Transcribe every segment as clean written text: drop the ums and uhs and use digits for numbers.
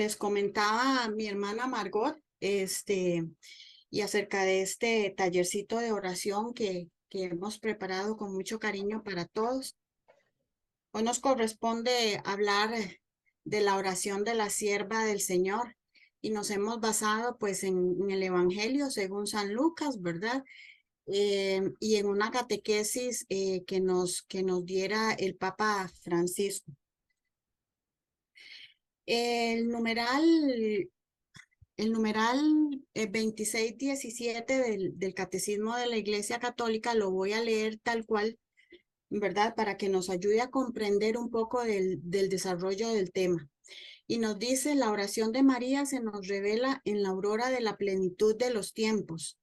les comentaba a mi hermana Margot, y acerca de este tallercito de oración que hemos preparado con mucho cariño para todos. Hoy nos corresponde hablar de la oración de la sierva del Señor y nos hemos basado pues en el Evangelio según San Lucas, ¿verdad? Y en una catequesis que nos diera el Papa Francisco. El numeral, el numeral 2617 del Catecismo de la Iglesia Católica lo voy a leer tal cual, ¿verdad? Para que nos ayude a comprender un poco del desarrollo del tema. Y nos dice, la oración de María se nos revela en la aurora de la plenitud de los tiempos,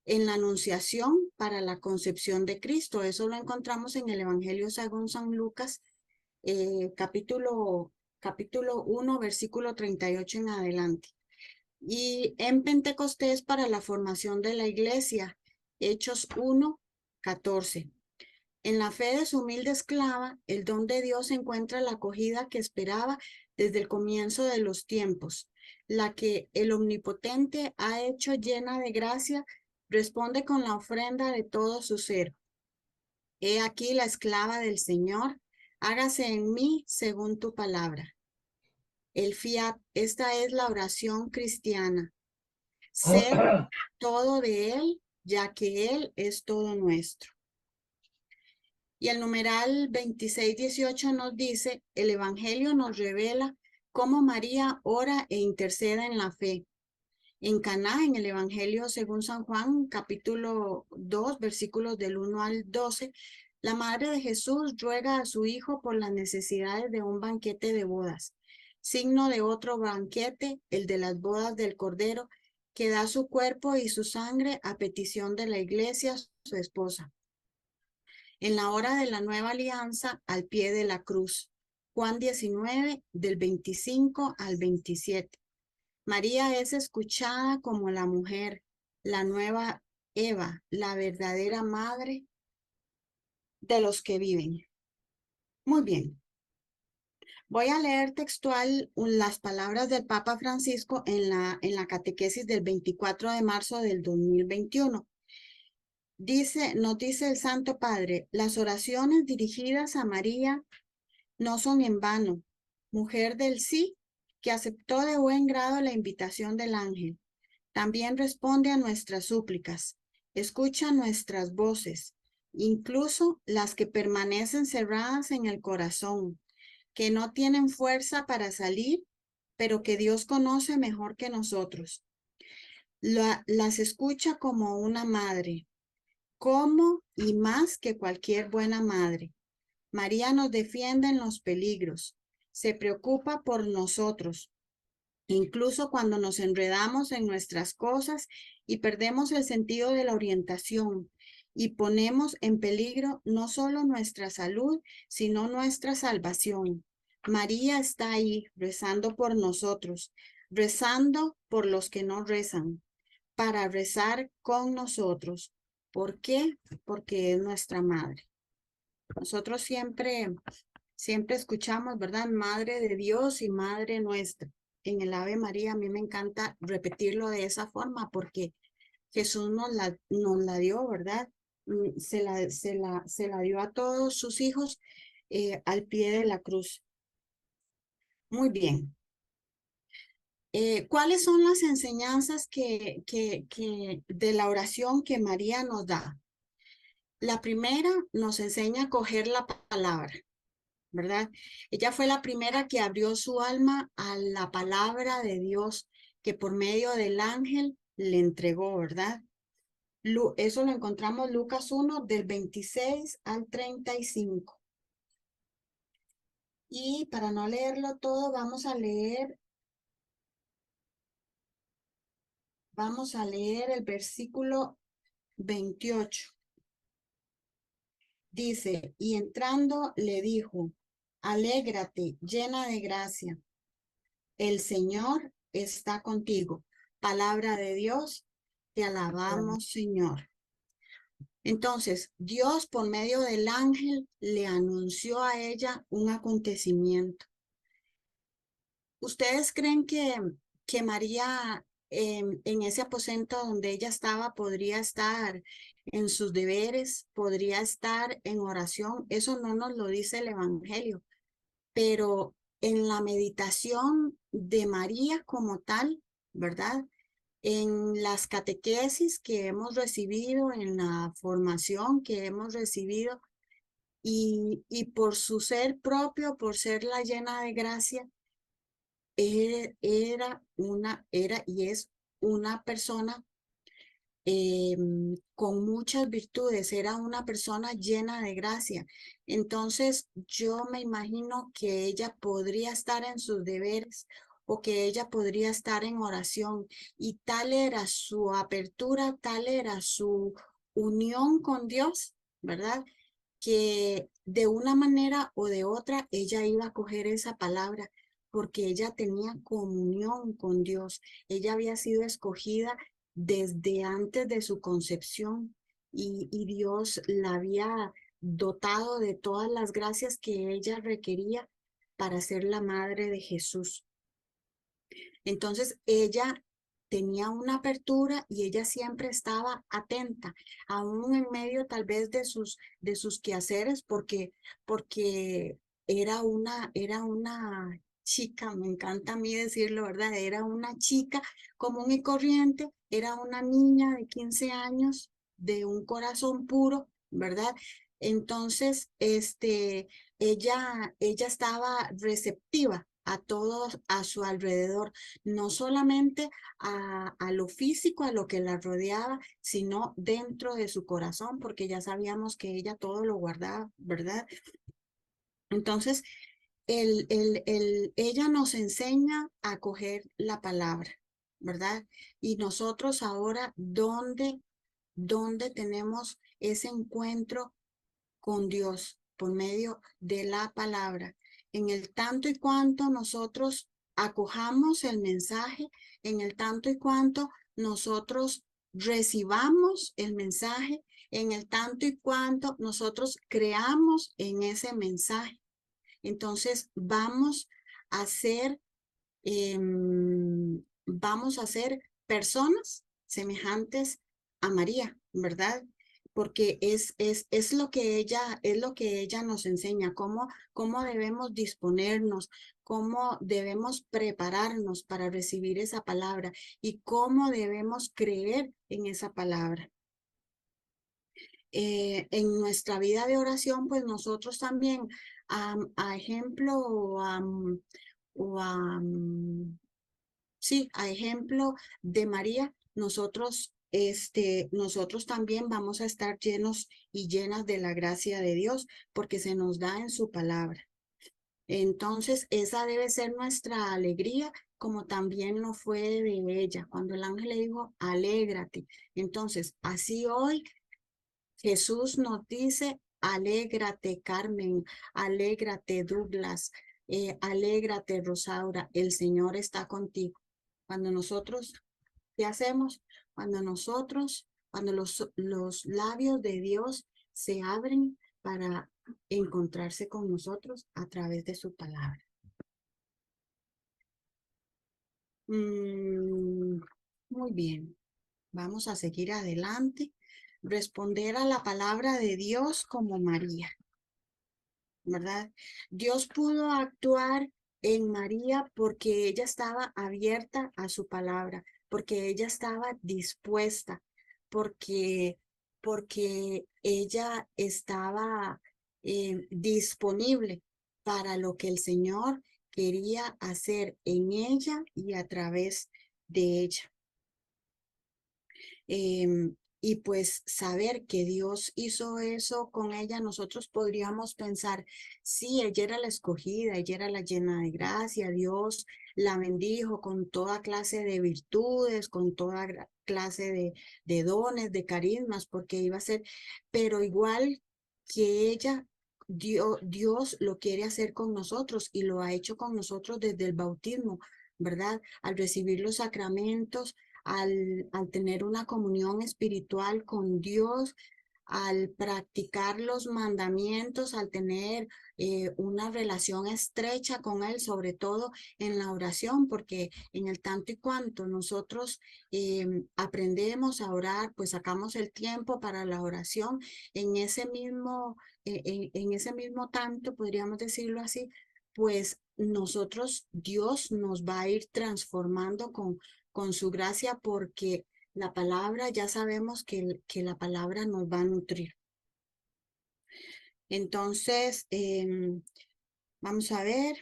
en la anunciación para la concepción de Cristo. Eso lo encontramos en el Evangelio según San Lucas, capítulo 1, versículo 38 en adelante. Y en Pentecostés para la formación de la iglesia, Hechos 1, 14. En la fe de su humilde esclava, el don de Dios encuentra la acogida que esperaba desde el comienzo de los tiempos. La que el Omnipotente ha hecho llena de gracia, responde con la ofrenda de todo su ser. He aquí la esclava del Señor, hágase en mí según tu palabra. El fiat, esta es la oración cristiana. Ser todo de Él, ya que Él es todo nuestro. Y el numeral 2618 nos dice, el Evangelio nos revela cómo María ora e intercede en la fe. En Caná, en el Evangelio según San Juan, capítulo 2, versículos del 1 al 12, la madre de Jesús ruega a su hijo por las necesidades de un banquete de bodas, signo de otro banquete, el de las bodas del Cordero, que da su cuerpo y su sangre a petición de la iglesia, su esposa. En la hora de la nueva alianza, al pie de la cruz. Juan 19, del 25 al 27. María es escuchada como la mujer, la nueva Eva, la verdadera madre de los que viven. Muy bien. Voy a leer textual las palabras del Papa Francisco en la catequesis del 24 de marzo del 2021. Nos dice el Santo Padre, las oraciones dirigidas a María no son en vano, mujer del sí, que aceptó de buen grado la invitación del ángel. También responde a nuestras súplicas, escucha nuestras voces, incluso las que permanecen cerradas en el corazón, que no tienen fuerza para salir, pero que Dios conoce mejor que nosotros. Las escucha como una madre, como y más que cualquier buena madre. María nos defiende en los peligros, se preocupa por nosotros, incluso cuando nos enredamos en nuestras cosas y perdemos el sentido de la orientación y ponemos en peligro no solo nuestra salud, sino nuestra salvación. María está ahí rezando por nosotros, rezando por los que no rezan, para rezar con nosotros. ¿Por qué? Porque es nuestra madre. Nosotros siempre escuchamos, ¿verdad? Madre de Dios y Madre nuestra. En el Ave María a mí me encanta repetirlo de esa forma porque Jesús nos la dio, ¿verdad? Se la dio a todos sus hijos al pie de la cruz. Muy bien. ¿Cuáles son las enseñanzas de la oración que María nos da? La primera nos enseña a coger la palabra, ¿verdad? Ella fue la primera que abrió su alma a la palabra de Dios que por medio del ángel le entregó, ¿verdad? Eso lo encontramos Lucas 1 del 26 al 35. Y para no leerlo todo, vamos a leer el versículo 28. Dice, y entrando le dijo, alégrate, llena de gracia, el Señor está contigo. Palabra de Dios, te alabamos, Señor. Entonces, Dios por medio del ángel le anunció a ella un acontecimiento. ¿Ustedes creen que María en ese aposento donde ella estaba podría estar en sus deberes, podría estar en oración? Eso no nos lo dice el Evangelio, pero en la meditación de María como tal, ¿verdad? En las catequesis que hemos recibido, en la formación que hemos recibido y por su ser propio, por ser la llena de gracia, era y es una persona con muchas virtudes, era una persona llena de gracia. Entonces, yo me imagino que ella podría estar en sus deberes o que ella podría estar en oración y tal era su apertura, tal era su unión con Dios, ¿verdad? Que de una manera o de otra ella iba a coger esa palabra porque ella tenía comunión con Dios. Ella había sido escogida desde antes de su concepción y Dios la había dotado de todas las gracias que ella requería para ser la madre de Jesús. Entonces ella tenía una apertura y ella siempre estaba atenta, aún en medio tal vez de sus quehaceres, porque era una chica, me encanta a mí decirlo, ¿verdad? Era una chica común y corriente, era una niña de 15 años, de un corazón puro, ¿verdad? Entonces, ella estaba receptiva a todos a su alrededor, no solamente a lo físico, a lo que la rodeaba, sino dentro de su corazón, porque ya sabíamos que ella todo lo guardaba, ¿verdad? Entonces, ella nos enseña a coger la palabra, ¿verdad? Y nosotros ahora, ¿dónde tenemos ese encuentro con Dios por medio de la palabra? En el tanto y cuanto nosotros acojamos el mensaje, en el tanto y cuanto nosotros recibamos el mensaje, en el tanto y cuanto nosotros creamos en ese mensaje. Entonces vamos a ser personas semejantes a María, ¿verdad? Porque es lo que ella nos enseña, cómo debemos disponernos, cómo debemos prepararnos para recibir esa palabra y cómo debemos creer en esa palabra. En nuestra vida de oración, pues nosotros también, a ejemplo o a, sí, a ejemplo de María, nosotros también vamos a estar llenos y llenas de la gracia de Dios, porque se nos da en su palabra. Entonces, esa debe ser nuestra alegría, como también lo fue de ella, cuando el ángel le dijo, alégrate. Entonces, así hoy Jesús nos dice, alégrate, Carmen, alégrate, Douglas, alégrate, Rosaura, el Señor está contigo. Cuando nosotros, ¿qué hacemos? Cuando los labios de Dios se abren para encontrarse con nosotros a través de su palabra. Muy bien, vamos a seguir adelante. Responder a la palabra de Dios como María. ¿Verdad? Dios pudo actuar en María porque ella estaba abierta a su palabra, porque ella estaba dispuesta, porque, porque ella estaba disponible para lo que el Señor quería hacer en ella y a través de ella. Y pues saber que Dios hizo eso con ella, nosotros podríamos pensar, sí, ella era la escogida, ella era la llena de gracia, Dios la bendijo con toda clase de virtudes, con toda clase de dones, de carismas, porque iba a ser, pero igual que ella, Dios lo quiere hacer con nosotros y lo ha hecho con nosotros desde el bautismo, ¿verdad? Al recibir los sacramentos, al tener una comunión espiritual con Dios, al practicar los mandamientos, al tener una relación estrecha con Él, sobre todo en la oración, porque en el tanto y cuanto nosotros aprendemos a orar, pues sacamos el tiempo para la oración en ese mismo, en ese mismo tanto, podríamos decirlo así, pues nosotros, Dios nos va a ir transformando con su gracia porque la palabra, ya sabemos que la palabra nos va a nutrir. Entonces, vamos a ver.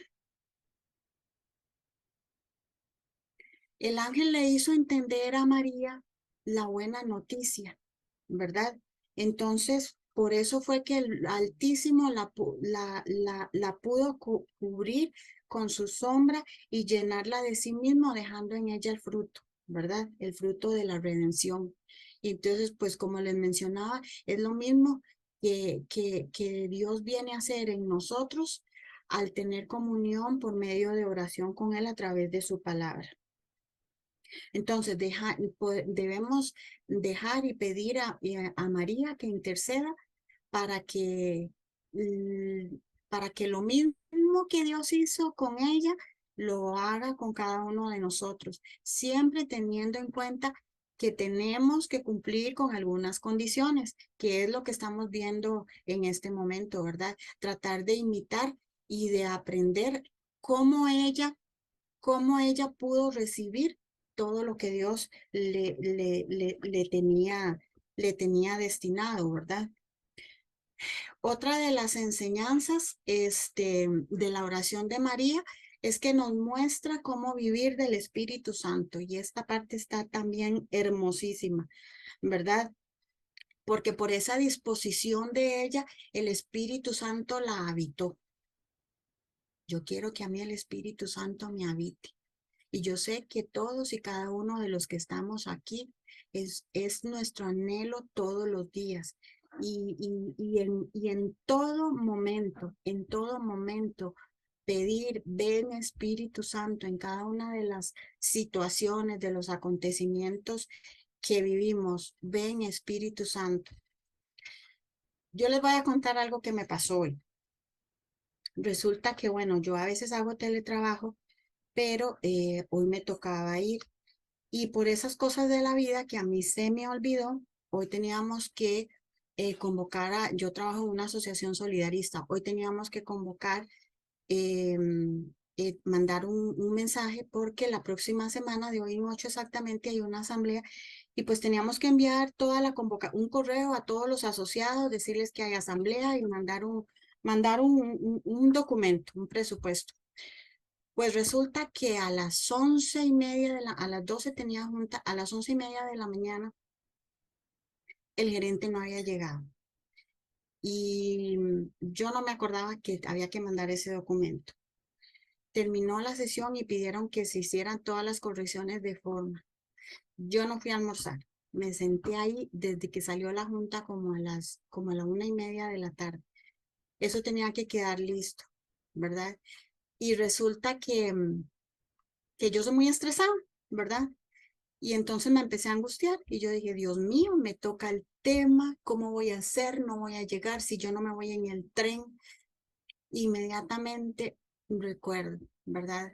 El ángel le hizo entender a María la buena noticia, ¿verdad? Entonces, por eso fue que el Altísimo la pudo cubrir con su sombra y llenarla de sí mismo, dejando en ella el fruto, ¿verdad? El fruto de la redención. Y entonces, pues como les mencionaba, es lo mismo que Dios viene a hacer en nosotros al tener comunión por medio de oración con Él a través de su palabra. Entonces, debemos dejar y pedir a María que interceda para que, mm, para que lo mismo que Dios hizo con ella, lo haga con cada uno de nosotros, siempre teniendo en cuenta que tenemos que cumplir con algunas condiciones, que es lo que estamos viendo en este momento, ¿verdad? Tratar de imitar y de aprender cómo ella cómo ella pudo recibir todo lo que Dios le tenía destinado, ¿verdad? Otra de las enseñanzas de la oración de María es que nos muestra cómo vivir del Espíritu Santo y esta parte está también hermosísima, ¿verdad? Porque por esa disposición de ella, el Espíritu Santo la habitó. Yo quiero que a mí el Espíritu Santo me habite. Y yo sé que todos y cada uno de los que estamos aquí es nuestro anhelo todos los días. Y en todo momento, pedir, ven Espíritu Santo en cada una de las situaciones, de los acontecimientos que vivimos. Ven Espíritu Santo. Yo les voy a contar algo que me pasó hoy. Resulta que, bueno, yo a veces hago teletrabajo, pero hoy me tocaba ir. Y por esas cosas de la vida que a mí se me olvidó, hoy teníamos que convocar yo trabajo en una asociación solidarista, hoy teníamos que convocar, mandar un mensaje porque la próxima semana, de hoy en 8 exactamente, hay una asamblea y pues teníamos que enviar toda un correo a todos los asociados, decirles que hay asamblea y mandar un documento, un presupuesto. Pues resulta que a las 11:30 a las 12 tenía junta, a las 11:30 de la mañana, el gerente no había llegado. Y yo no me acordaba que había que mandar ese documento. Terminó la sesión y pidieron que se hicieran todas las correcciones de forma. Yo no fui a almorzar. Me senté ahí desde que salió la junta como a la 1:30 de la tarde. Eso tenía que quedar listo, ¿verdad? Y resulta que yo soy muy estresada, ¿verdad? Y entonces me empecé a angustiar y yo dije, Dios mío, me toca el tema, ¿cómo voy a hacer? No voy a llegar si yo no me voy en el tren. Inmediatamente recuerdo, ¿verdad?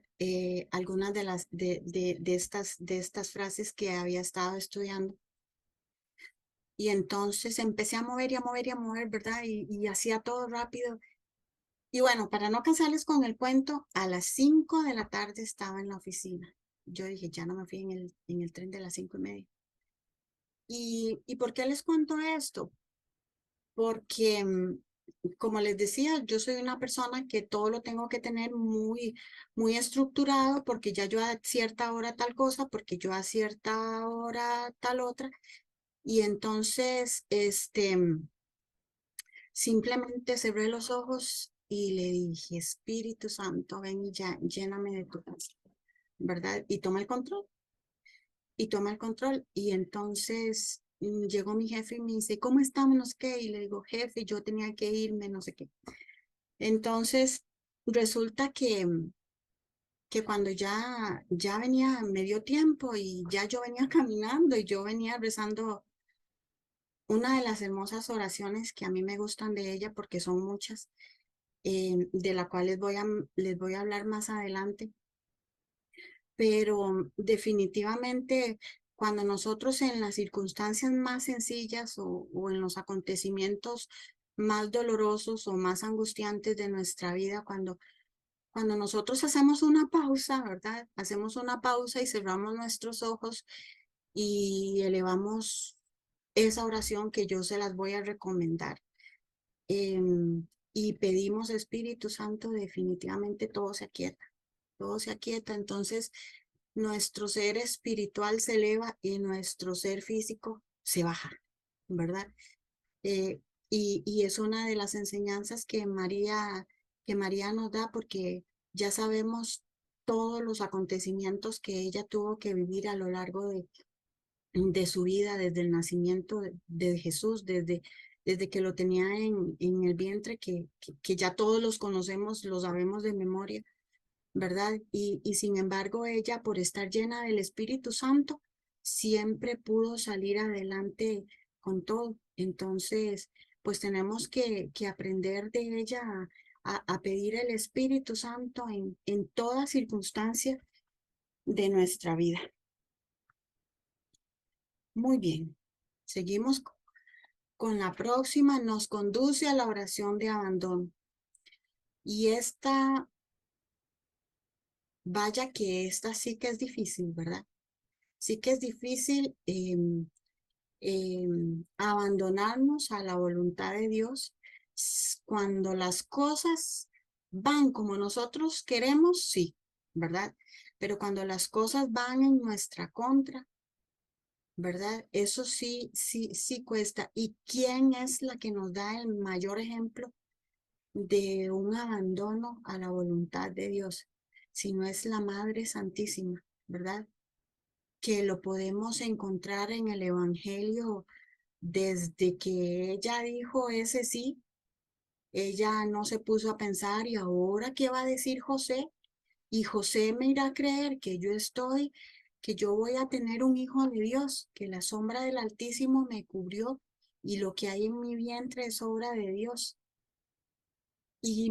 Algunas de estas frases que había estado estudiando. Y entonces empecé a mover y a mover y a mover, ¿verdad? Y hacía todo rápido. Y bueno, para no cansarles con el cuento, a las 5 de la tarde estaba en la oficina. Yo dije, ya no me fui en el tren de las 5:30. ¿Y por qué les cuento esto? Porque, como les decía, yo soy una persona que todo lo tengo que tener muy estructurado, porque ya yo a cierta hora tal cosa, porque yo a cierta hora tal otra. Y entonces, simplemente cerré los ojos y le dije, Espíritu Santo, ven y ya, lléname de tu paz, ¿verdad? Y toma el control. Y toma el control. Y entonces llegó mi jefe y me dice, ¿cómo estamos? No sé qué. Y le digo, jefe, yo tenía que irme, no sé qué. Entonces, resulta que cuando ya venía, me dio tiempo y ya yo venía caminando y yo venía rezando una de las hermosas oraciones que a mí me gustan de ella, porque son muchas, de la cual les voy a hablar más adelante, pero definitivamente cuando nosotros en las circunstancias más sencillas o en los acontecimientos más dolorosos o más angustiantes de nuestra vida, cuando nosotros hacemos una pausa, ¿verdad? Hacemos una pausa y cerramos nuestros ojos y elevamos esa oración que yo se las voy a recomendar. Y pedimos Espíritu Santo, definitivamente todo se aquieta, todo se aquieta. Entonces, nuestro ser espiritual se eleva y nuestro ser físico se baja, ¿verdad? Eh, y es una de las enseñanzas que María nos da porque ya sabemos todos los acontecimientos que ella tuvo que vivir a lo largo de su vida, desde el nacimiento de Jesús, desde que lo tenía en el vientre, que ya todos los conocemos, los sabemos de memoria, ¿verdad? Y sin embargo, ella, por estar llena del Espíritu Santo, siempre pudo salir adelante con todo. Entonces, pues tenemos que aprender de ella a pedir el Espíritu Santo en toda circunstancia de nuestra vida. Muy bien. Seguimos con la próxima. Nos conduce a la oración de abandono. Y esta, vaya que esta sí que es difícil, ¿verdad? Sí que es difícil abandonarnos a la voluntad de Dios cuando las cosas van como nosotros queremos, sí, ¿verdad? Pero cuando las cosas van en nuestra contra, ¿verdad? Eso sí, sí, sí cuesta. ¿Y quién es la que nos da el mayor ejemplo de un abandono a la voluntad de Dios? Si no es la Madre Santísima, ¿verdad? Que lo podemos encontrar en el Evangelio desde que ella dijo ese sí. Ella no se puso a pensar, ¿y ahora qué va a decir José? Y José me irá a creer que yo voy a tener un hijo de Dios, que la sombra del Altísimo me cubrió y lo que hay en mi vientre es obra de Dios. Y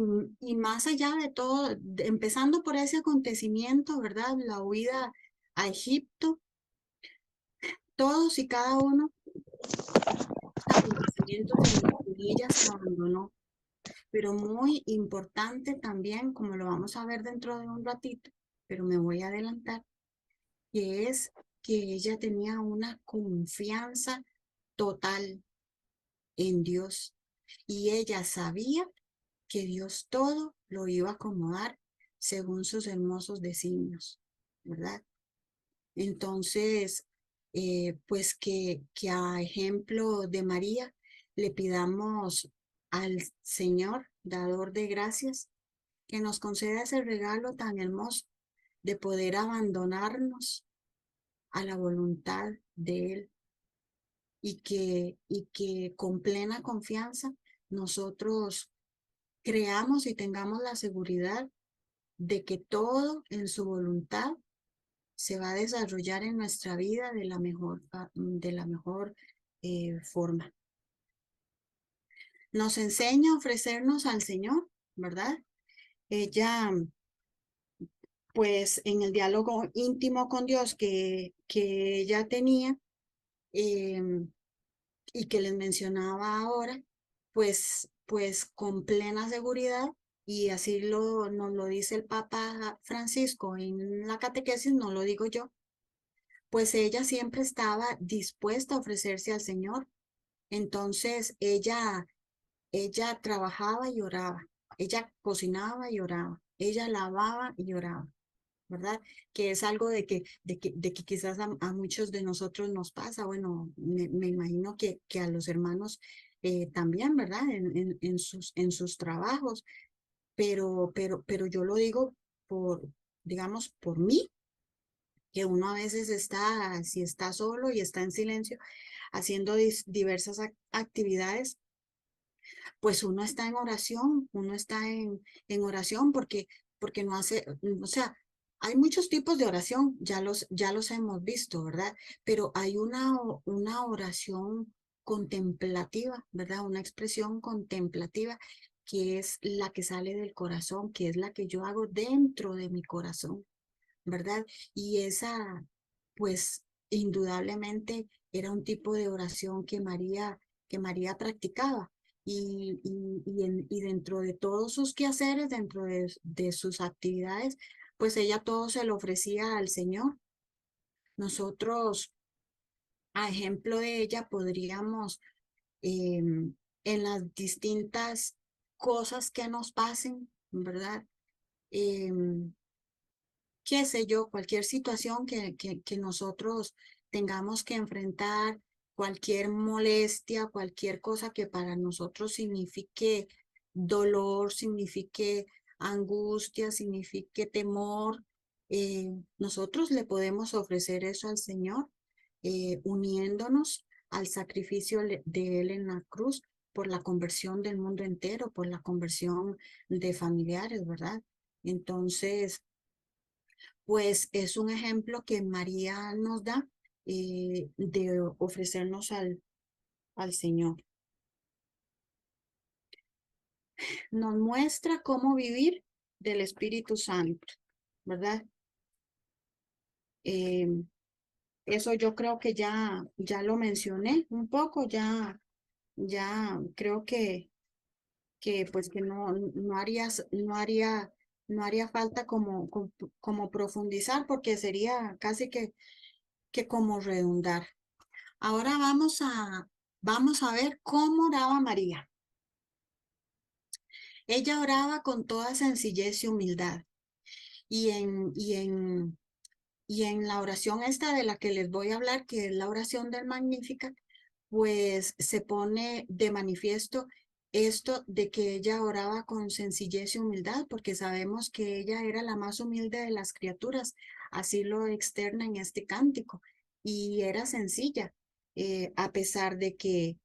más allá de todo, empezando por ese acontecimiento, ¿verdad? La huida a Egipto, todos y cada uno acontecimientos en los que ella se abandonó, pero muy importante también, como lo vamos a ver dentro de un ratito, pero me voy a adelantar, que es que ella tenía una confianza total en Dios y ella sabía que Dios todo lo iba a acomodar según sus hermosos designios, ¿verdad? Entonces, pues que a ejemplo de María le pidamos al Señor, dador de gracias, que nos conceda ese regalo tan hermoso de poder abandonarnos a la voluntad de Él y que con plena confianza nosotros creamos y tengamos la seguridad de que todo en su voluntad se va a desarrollar en nuestra vida de la mejor forma. Nos enseña a ofrecernos al Señor, ¿verdad? Ella, pues en el diálogo íntimo con Dios que ella tenía, y que les mencionaba ahora, pues con plena seguridad, y así nos lo dice el Papa Francisco en la catequesis, no lo digo yo, pues ella siempre estaba dispuesta a ofrecerse al Señor. Entonces ella trabajaba y oraba, ella cocinaba y oraba, ella lavaba y oraba, ¿verdad? Que es algo de que quizás a muchos de nosotros nos pasa. Bueno, me imagino que a los hermanos también, ¿verdad? En sus trabajos, pero yo lo digo por, digamos, por mí, que uno a veces está, si está solo y está en silencio, haciendo diversas actividades, pues uno está en oración, uno está en oración porque no hace, o sea, hay muchos tipos de oración, ya los hemos visto, ¿verdad? Pero hay una oración contemplativa, ¿verdad? Una expresión contemplativa que es la que sale del corazón, que es la que yo hago dentro de mi corazón, ¿verdad? Y esa, pues, indudablemente era un tipo de oración que María practicaba. Y dentro de todos sus quehaceres, dentro de sus actividades, pues ella todo se lo ofrecía al Señor. Nosotros, a ejemplo de ella, podríamos, en las distintas cosas que nos pasen, ¿verdad? Em, qué sé yo, cualquier situación que nosotros tengamos que enfrentar, cualquier molestia, cualquier cosa que para nosotros signifique dolor, signifique angustia, signifique temor, nosotros le podemos ofrecer eso al Señor, uniéndonos al sacrificio de Él en la cruz por la conversión del mundo entero, por la conversión de familiares, ¿verdad? Entonces, pues es un ejemplo que María nos da, de ofrecernos al Señor. Nos muestra cómo vivir del Espíritu Santo, ¿verdad? Eh, Eso yo creo que ya lo mencioné un poco, ya creo que pues que no haría falta como profundizar porque sería casi que como redundar. Ahora vamos a ver cómo oraba María. Ella oraba con toda sencillez y humildad. Y y en la oración esta de la que les voy a hablar, que es la oración del Magnificat, pues se pone de manifiesto esto de que ella oraba con sencillez y humildad, porque sabemos que ella era la más humilde de las criaturas, así lo externa en este cántico, y era sencilla, a pesar de que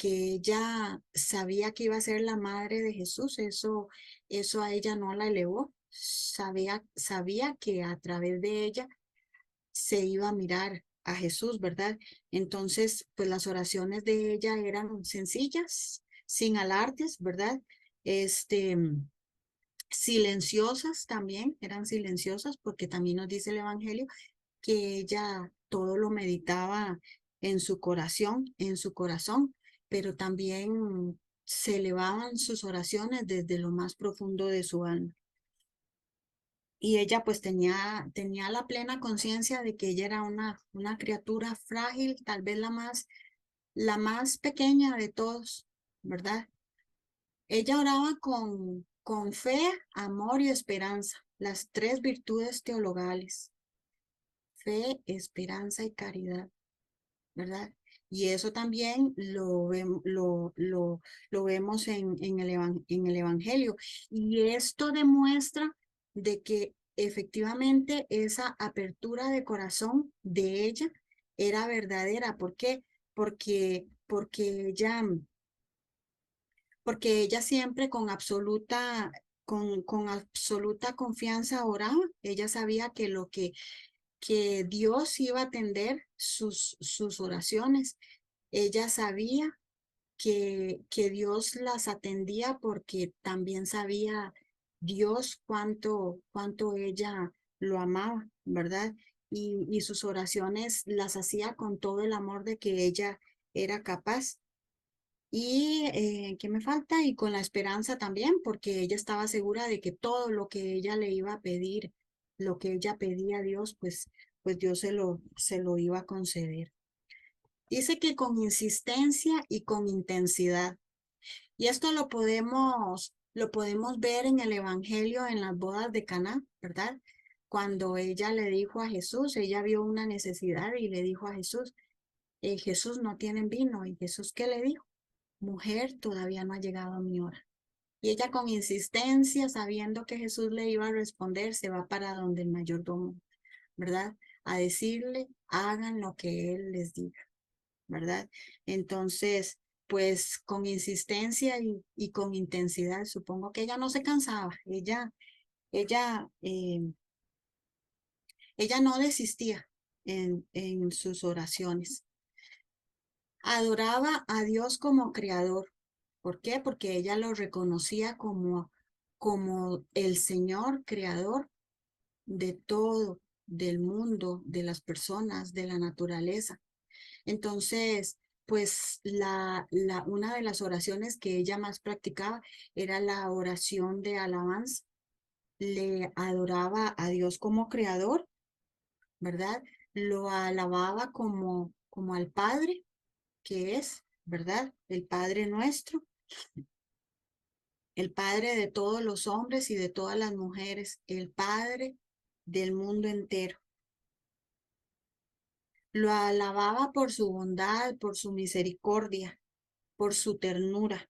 ella sabía que iba a ser la madre de Jesús, eso a ella no la elevó, sabía que a través de ella se iba a mirar a Jesús, ¿verdad? Entonces, pues las oraciones de ella eran sencillas, sin alardes, ¿verdad? Este, silenciosas también, eran silenciosas porque también nos dice el Evangelio que ella todo lo meditaba en su corazón, pero también se elevaban sus oraciones desde lo más profundo de su alma. Y ella pues tenía la plena conciencia de que ella era una criatura frágil, tal vez la más pequeña de todos, ¿verdad? Ella oraba con fe, amor y esperanza, las tres virtudes teologales, fe, esperanza y caridad, ¿verdad? Y eso también lo vemos en el Evangelio. Y esto demuestra de que efectivamente esa apertura de corazón de ella era verdadera. ¿Por qué? Porque ella siempre con absoluta confianza oraba. Ella sabía que Dios iba a atender sus oraciones. Ella sabía que Dios las atendía porque también sabía Dios cuánto ella lo amaba, ¿verdad? Y sus oraciones las hacía con todo el amor de que ella era capaz. Y ¿qué me falta? Y con la esperanza también, porque ella estaba segura de que todo lo que ella le iba a pedir, lo que ella pedía a Dios, pues Dios se lo iba a conceder. Dice que con insistencia y con intensidad. Y esto lo podemos ver en el Evangelio en las bodas de Caná, ¿verdad? Cuando ella le dijo a Jesús, ella vio una necesidad y le dijo a Jesús, Jesús, no tienen vino. ¿Y Jesús qué le dijo? Mujer, todavía no ha llegado mi hora. Y ella con insistencia, sabiendo que Jesús le iba a responder, se va para donde el mayordomo, ¿verdad? A decirle, hagan lo que él les diga, ¿verdad? Entonces, pues con insistencia y con intensidad, supongo que ella no se cansaba, ella, eh, ella no desistía en sus oraciones. Adoraba a Dios como creador. ¿Por qué? Porque ella lo reconocía como el Señor creador de todo, del mundo, de las personas, de la naturaleza. Entonces, pues una de las oraciones que ella más practicaba era la oración de alabanza. Le adoraba a Dios como creador, ¿verdad? Lo alababa como al Padre, que es, ¿verdad? El Padre nuestro, el Padre de todos los hombres y de todas las mujeres, el Padre del mundo entero. Lo alababa por su bondad, por su misericordia, por su ternura,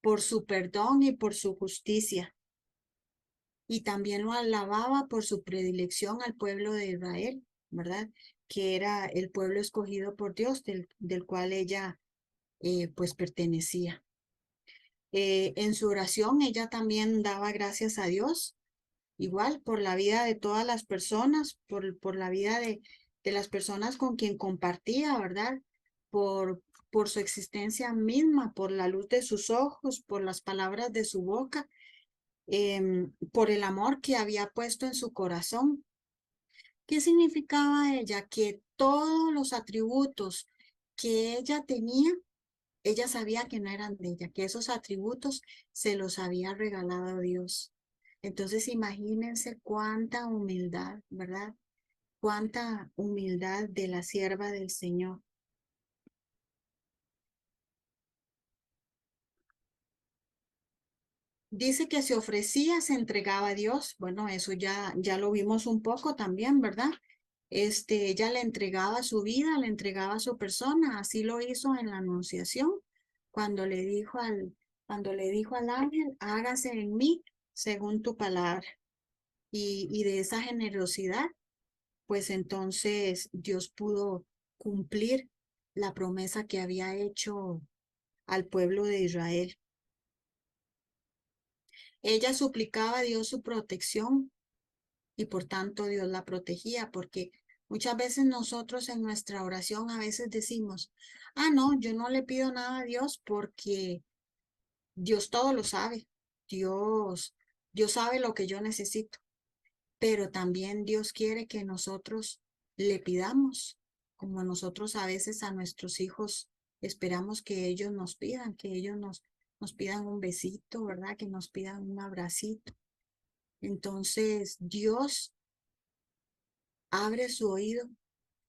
por su perdón y por su justicia. Y también lo alababa por su predilección al pueblo de Israel, ¿verdad? Que era el pueblo escogido por Dios, del cual ella pues pertenecía. En su oración ella también daba gracias a Dios, igual por la vida de todas las personas, por la vida de las personas con quien compartía, ¿verdad? Por su existencia misma, por la luz de sus ojos, por las palabras de su boca, por el amor que había puesto en su corazón. ¿Qué significaba ella? Que todos los atributos que ella tenía, ella sabía que no eran de ella, que esos atributos se los había regalado Dios. Entonces imagínense cuánta humildad, ¿verdad? Cuánta humildad de la sierva del Señor. Dice que se ofrecía, se entregaba a Dios. Bueno, eso ya lo vimos un poco también, ¿verdad? Ella le entregaba su vida, le entregaba su persona. Así lo hizo en la Anunciación, cuando le dijo cuando le dijo al ángel, hágase en mí según tu palabra. Y de esa generosidad, pues entonces Dios pudo cumplir la promesa que había hecho al pueblo de Israel. Ella suplicaba a Dios su protección y por tanto Dios la protegía, porque muchas veces nosotros en nuestra oración a veces decimos, no, yo no le pido nada a Dios porque Dios todo lo sabe. Dios, Dios sabe lo que yo necesito, pero también Dios quiere que nosotros le pidamos, como nosotros a veces a nuestros hijos esperamos que ellos nos pidan, que ellos nos pidan un besito, ¿verdad? Que nos pidan un abracito. Entonces, Dios abre su oído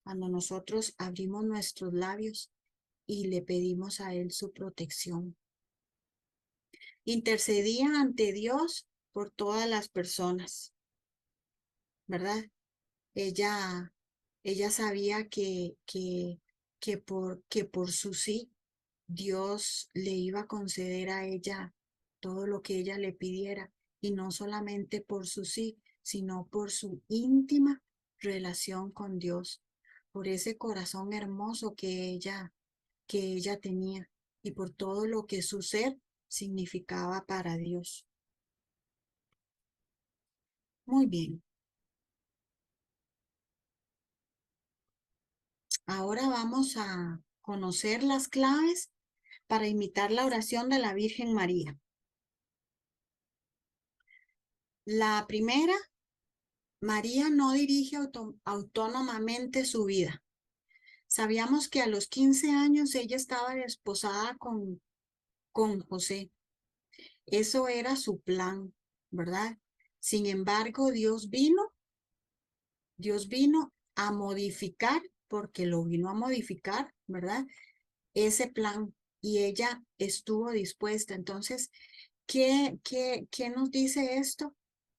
cuando nosotros abrimos nuestros labios y le pedimos a Él su protección. Intercedía ante Dios por todas las personas, ¿verdad? Ella, ella sabía que por su sí, Dios le iba a conceder a ella todo lo que ella le pidiera, y no solamente por su sí, sino por su íntima relación con Dios, por ese corazón hermoso que ella tenía y por todo lo que su ser significaba para Dios. Muy bien. Ahora vamos a conocer las claves para imitar la oración de la Virgen María. La primera, María no dirige autónomamente su vida. Sabíamos que a los 15 años ella estaba desposada con José. Eso era su plan, ¿verdad? Sin embargo, Dios vino a modificar, porque lo vino a modificar, ¿verdad? Ese plan, y ella estuvo dispuesta. Entonces, ¿qué nos dice esto?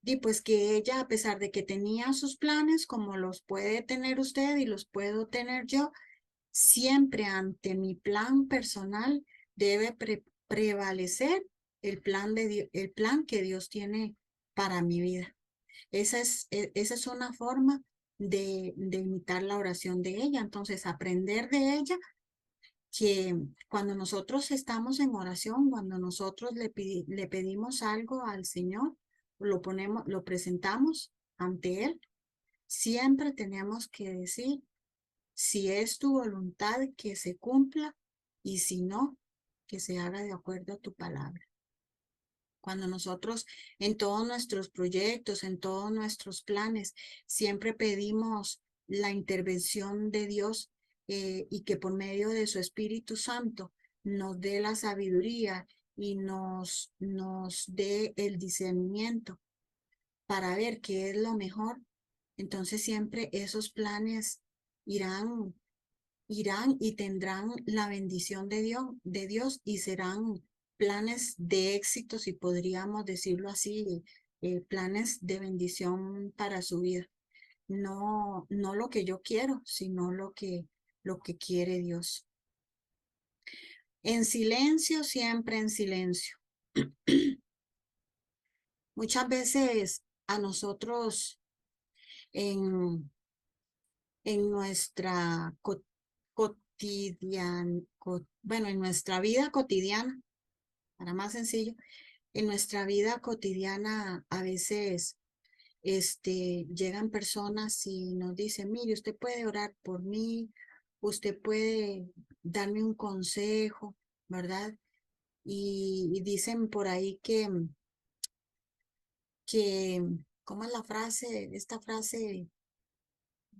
Y pues que ella, a pesar de que tenía sus planes, como los puede tener usted y los puedo tener yo, siempre ante mi plan personal debe prevalecer el plan que Dios tiene para mi vida. Esa es una forma de imitar la oración de ella. Entonces, aprender de ella que cuando nosotros estamos en oración, cuando nosotros le pedimos algo al Señor, lo presentamos ante Él, siempre tenemos que decir, si es tu voluntad, que se cumpla, y si no, que se haga de acuerdo a tu palabra. Cuando nosotros en todos nuestros proyectos, en todos nuestros planes, siempre pedimos la intervención de Dios, y que por medio de su Espíritu Santo nos dé la sabiduría y nos dé el discernimiento para ver qué es lo mejor. Entonces siempre esos planes irán y tendrán la bendición de Dios, y serán planes de éxito, si podríamos decirlo así, planes de bendición para su vida. No, no lo que yo quiero, sino lo que quiere Dios. En silencio, siempre en silencio. Muchas veces a nosotros en, en nuestra bueno, en nuestra vida cotidiana, para más sencillo, en nuestra vida cotidiana a veces llegan personas y nos dicen, mire, usted puede orar por mí, usted puede darme un consejo, ¿verdad? Y dicen por ahí que, ¿cómo es la frase? Esta frase,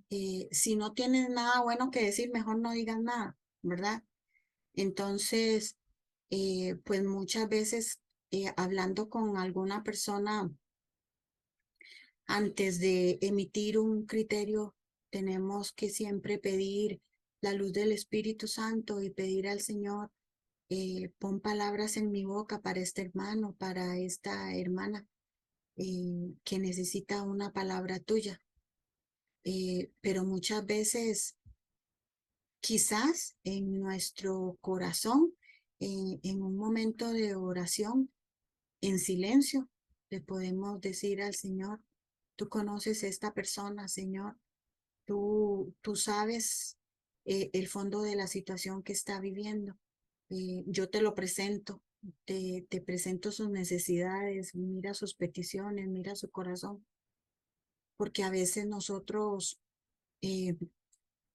si no tienes nada bueno que decir, mejor no digas nada, ¿verdad? Entonces, pues muchas veces hablando con alguna persona, antes de emitir un criterio, tenemos que siempre pedir la luz del Espíritu Santo y pedir al Señor, pon palabras en mi boca para este hermano, para esta hermana, que necesita una palabra tuya. Pero muchas veces, quizás en nuestro corazón, en un momento de oración, en silencio, le podemos decir al Señor, tú conoces a esta persona, Señor, tú sabes el fondo de la situación que está viviendo. Yo te lo presento, te presento sus necesidades, mira sus peticiones, mira su corazón, porque a veces nosotros,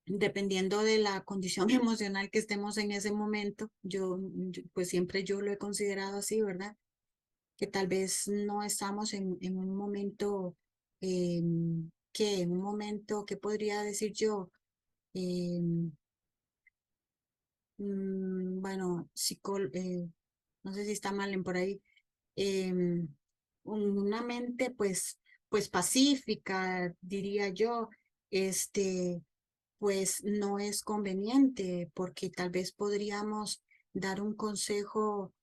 dependiendo de la condición emocional que estemos en ese momento, pues siempre yo lo he considerado así, ¿verdad? Que tal vez no estamos en un momento, en un momento, ¿qué podría decir yo? Em, bueno, no sé si está mal en por ahí, em, una mente pues pacífica, diría yo, pues no es conveniente, porque tal vez podríamos dar un consejo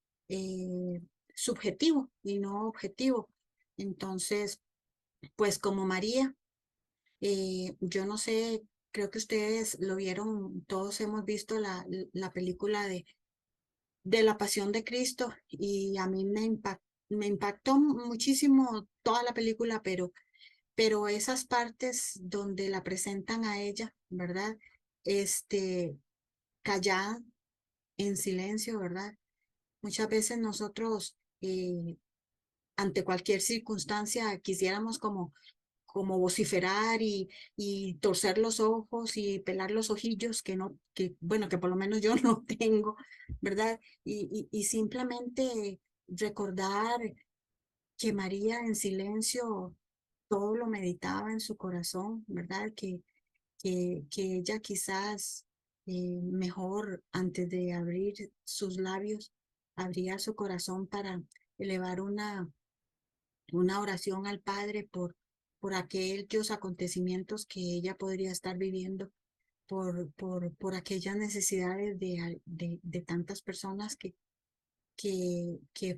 subjetivo y no objetivo. Entonces, pues como María, yo no sé, creo que ustedes lo vieron, todos hemos visto la película de la Pasión de Cristo, y a mí me impactó muchísimo toda la película, pero esas partes donde la presentan a ella, ¿verdad? Callada, en silencio, ¿verdad? Muchas veces nosotros, ante cualquier circunstancia, quisiéramos como vociferar y torcer los ojos y pelar los ojillos, que no, bueno, que por lo menos yo no tengo, ¿verdad? Y simplemente recordar que María en silencio todo lo meditaba en su corazón, ¿verdad? Que ella quizás, mejor antes de abrir sus labios, abría su corazón para elevar una oración al Padre por aquellos acontecimientos que ella podría estar viviendo, por aquellas necesidades de tantas personas que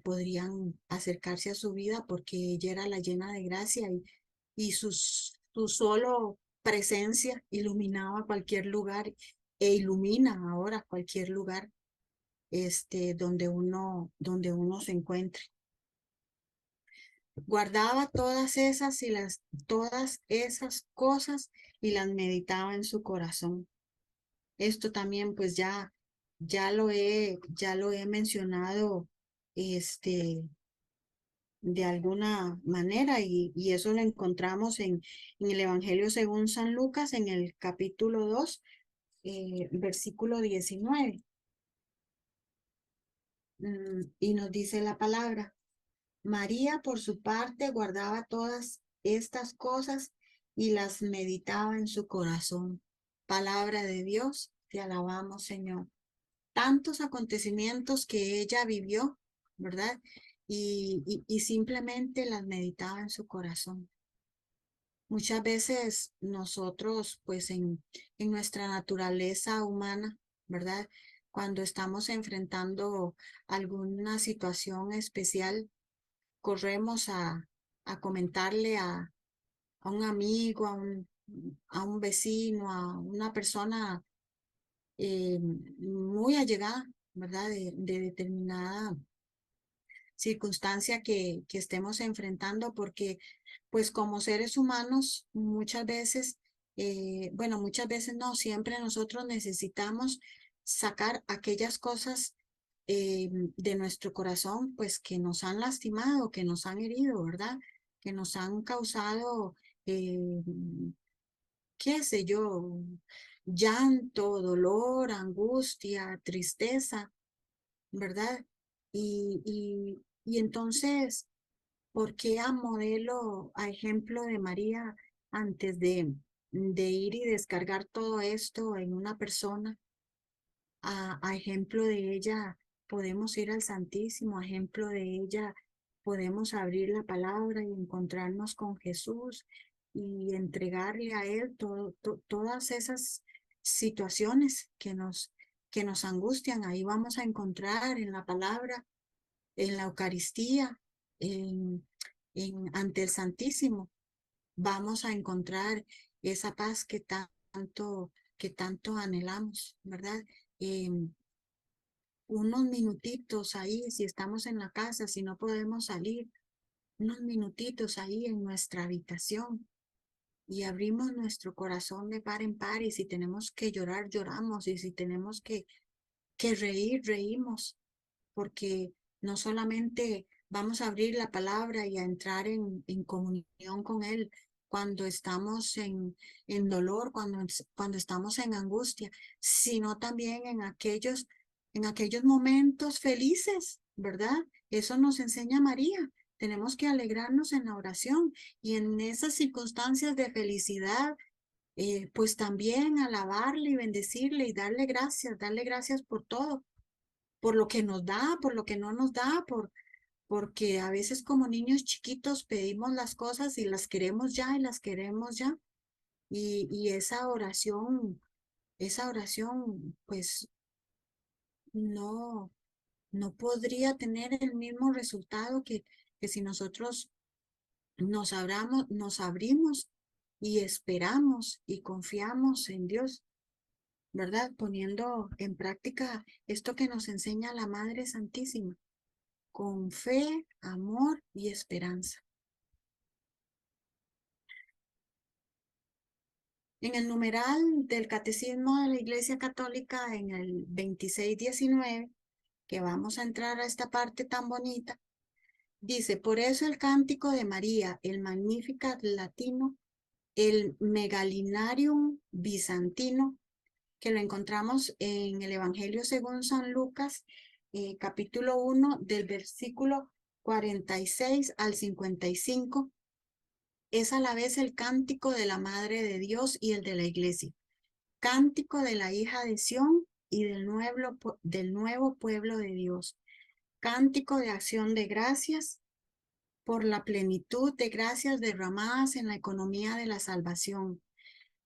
podrían acercarse a su vida, porque ella era la llena de gracia, y su solo presencia iluminaba cualquier lugar, e ilumina ahora cualquier lugar donde uno se encuentre. Guardaba todas esas cosas, y las meditaba en su corazón. Esto también pues ya lo he mencionado de alguna manera, y eso lo encontramos en el Evangelio según San Lucas, en el capítulo 2, versículo 19. Y nos dice la palabra: María, por su parte, guardaba todas estas cosas y las meditaba en su corazón. Palabra de Dios, te alabamos, Señor. Tantos acontecimientos que ella vivió, ¿verdad? Y simplemente las meditaba en su corazón. Muchas veces nosotros, pues en nuestra naturaleza humana, ¿verdad? Cuando estamos enfrentando alguna situación especial, corremos a comentarle a un amigo, a un vecino, a una persona muy allegada, ¿verdad? De determinada circunstancia que estemos enfrentando, porque pues como seres humanos muchas veces, bueno, muchas veces no, siempre nosotros necesitamos sacar aquellas cosas de nuestro corazón, pues que nos han lastimado, que nos han herido, ¿verdad? Que nos han causado, eh, qué sé yo, llanto, dolor, angustia, tristeza, ¿verdad? Y entonces, ¿por qué a modelo, a ejemplo de María, antes de ir y descargar todo esto en una persona, a ejemplo de ella, podemos ir al Santísimo, a ejemplo de ella, podemos abrir la palabra y encontrarnos con Jesús y entregarle a Él todas esas situaciones que nos angustian? Ahí vamos a encontrar en la palabra, en la Eucaristía, en, ante el Santísimo, vamos a encontrar esa paz que tanto anhelamos, ¿verdad? Em, Unos minutitos ahí, si estamos en la casa, si no podemos salir, unos minutitos ahí en nuestra habitación y abrimos nuestro corazón de par en par, y si tenemos que llorar, lloramos, y si tenemos que reír, reímos, porque no solamente vamos a abrir la palabra y a entrar en comunión con Él cuando estamos en dolor, cuando estamos en angustia, sino también en aquellos momentos felices, ¿verdad? Eso nos enseña María. Tenemos que alegrarnos en la oración y en esas circunstancias de felicidad, pues también alabarle y bendecirle y darle gracias por todo, por lo que nos da, por lo que no nos da, porque a veces como niños chiquitos pedimos las cosas y las queremos ya y las queremos ya. Y esa oración, pues no, no podría tener el mismo resultado que si nosotros nos abrimos y esperamos y confiamos en Dios, ¿verdad? Poniendo en práctica esto que nos enseña la Madre Santísima, con fe, amor y esperanza. En el numeral del Catecismo de la Iglesia Católica, en el 2619, que vamos a entrar a esta parte tan bonita, dice: por eso el cántico de María, el Magnificat latino, el Megalinarium bizantino, que lo encontramos en el Evangelio según San Lucas, capítulo 1, del versículo 46 al 55, es a la vez el cántico de la Madre de Dios y el de la Iglesia, cántico de la hija de Sión y del nuevo pueblo de Dios, cántico de acción de gracias por la plenitud de gracias derramadas en la economía de la salvación,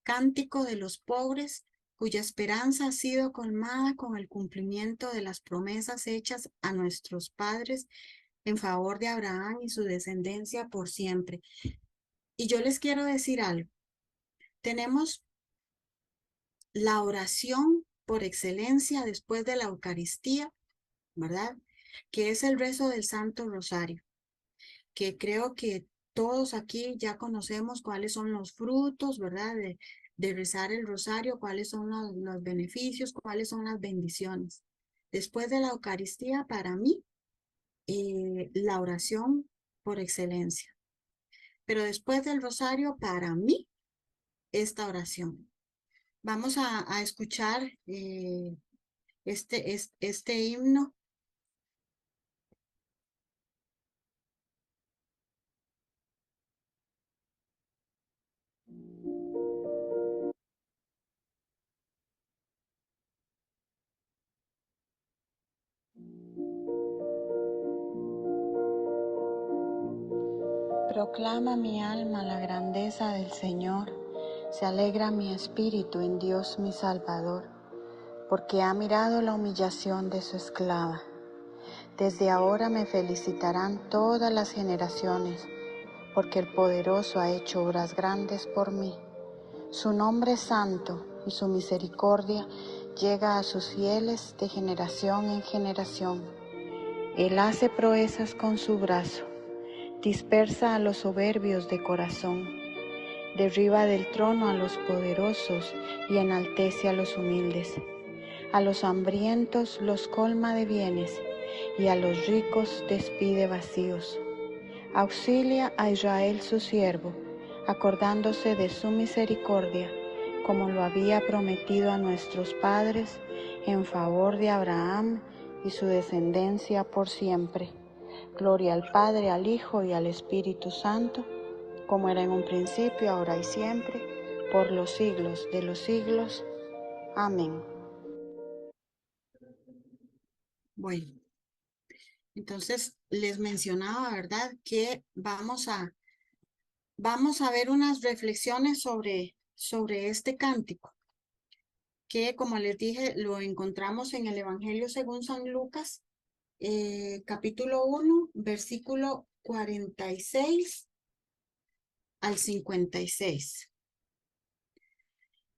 cántico de los pobres cuya esperanza ha sido colmada con el cumplimiento de las promesas hechas a nuestros padres en favor de Abraham y su descendencia por siempre. Y yo les quiero decir algo. Tenemos la oración por excelencia después de la Eucaristía, ¿verdad? Que es el rezo del Santo Rosario, que creo que todos aquí ya conocemos cuáles son los frutos, ¿verdad? De rezar el rosario, cuáles son los beneficios, cuáles son las bendiciones. Después de la Eucaristía, para mí, la oración por excelencia. Pero después del rosario, para mí, esta oración. Vamos a escuchar este himno. Proclama mi alma la grandeza del Señor, se alegra mi espíritu en Dios mi Salvador, porque ha mirado la humillación de su esclava. Desde ahora me felicitarán todas las generaciones, porque el Poderoso ha hecho obras grandes por mí. Su nombre es santo y su misericordia llega a sus fieles de generación en generación. Él hace proezas con su brazo, dispersa a los soberbios de corazón, derriba del trono a los poderosos y enaltece a los humildes. A los hambrientos los colma de bienes y a los ricos despide vacíos. Auxilia a Israel su siervo, acordándose de su misericordia, como lo había prometido a nuestros padres, en favor de Abraham y su descendencia por siempre. Gloria al Padre, al Hijo y al Espíritu Santo, como era en un principio, ahora y siempre, por los siglos de los siglos. Amén. Bueno, entonces les mencionaba, ¿verdad? Que vamos a ver unas reflexiones sobre este cántico, que como les dije, lo encontramos en el Evangelio según San Lucas, capítulo 1, versículo 46 al 56.